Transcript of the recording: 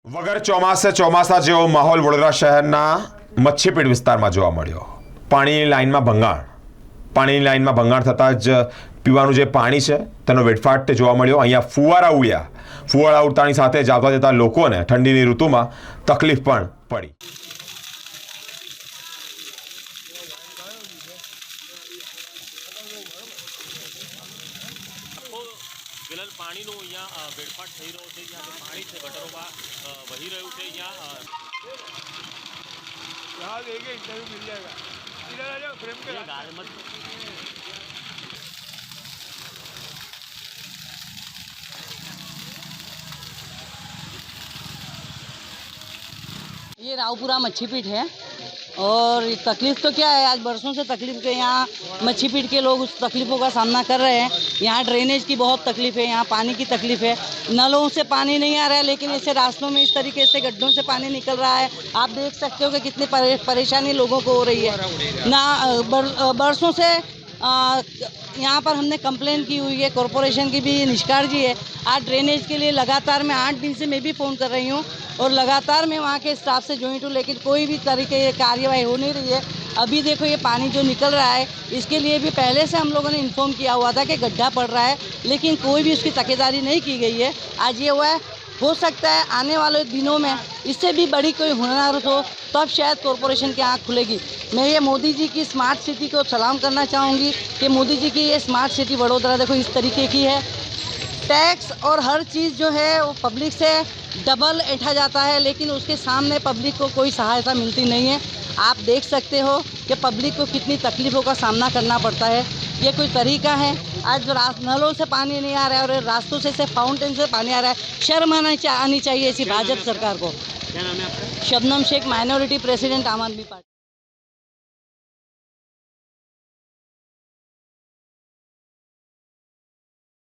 વગર ચોમાસા જેવો માહોલ વડોદરા શહેરના મચ્છીપીડ વિસ્તારમાં જોવા મળ્યો. પાણીની લાઇનમાં ભંગાણ થતાં જ પીવાનું જે પાણી છે તેનો વેડફાટ જોવા મળ્યો. અહીંયા ફુવારા ઉડતાની સાથે જ આવતા જતા લોકોને ઠંડીની ઋતુમાં તકલીફ પણ પડી. પાણીનો અહીંયા વેડફાટ થઈ રહ્યો છે. જ્યાં પાણી છે ગટરોમાં વહી રહ્યું છે. ये रावपुरा मच्छीपीट है और तकलीफ तो क्या है, आज बरसों से तकलीफ के यहाँ मच्छीपीट के लोग उस तकलीफ़ों का सामना कर रहे हैं. यहाँ ड्रेनेज की बहुत तकलीफ है, यहाँ पानी की तकलीफ है. नलों से पानी नहीं आ रहा है, लेकिन ऐसे रास्तों में इस तरीके से गड्ढों से पानी निकल रहा है. आप देख सकते हो कि कितनी परेशानी लोगों को हो रही है. बरसों से यहाँ पर हमने कंप्लेन की हुई है, कॉरपोरेशन की भी निष्काळजी है. आज ड्रेनेज के लिए लगातार मैं 8 दिन से मैं भी फ़ोन कर रही हूँ और लगातार मैं वहाँ के स्टाफ से ज्वाइंट हूँ, लेकिन कोई भी तरीके की कार्यवाही हो नहीं रही है. अभी देखो ये पानी जो निकल रहा है, इसके लिए भी पहले से हम लोगों ने इन्फॉर्म किया हुआ था कि गड्ढा पड़ रहा है, लेकिन कोई भी उसकी तकेदारी नहीं की गई है. आज ये हुआ है, हो सकता है आने वाले दिनों में इससे भी बड़ी कोई होनहार हो, तब शायद कॉरपोरेशन की आँख खुलेगी. मैं ये मोदी जी की स्मार्ट सिटी को सलाम करना चाहूँगी कि मोदी जी की ये स्मार्ट सिटी वडोदरा देखो इस तरीके की है. टैक्स और हर चीज़ जो है वो पब्लिक से डबल ऐंठा जाता है, लेकिन उसके सामने पब्लिक को कोई सहायता मिलती नहीं है. आप देख सकते हो कि पब्लिक को कितनी तकलीफ़ों का सामना करना पड़ता है. ये कोई तरीका है? आज नलों से पानी नहीं आ रहा है और रास्तों से फाउंटेन से पानी आ रहा है. शर्म आनी चाहिए ऐसी भाजपा सरकार को. क्या नाम है आपका? शबनम शेख, माइनॉरिटी प्रेसिडेंट आम आदमी पार्टी.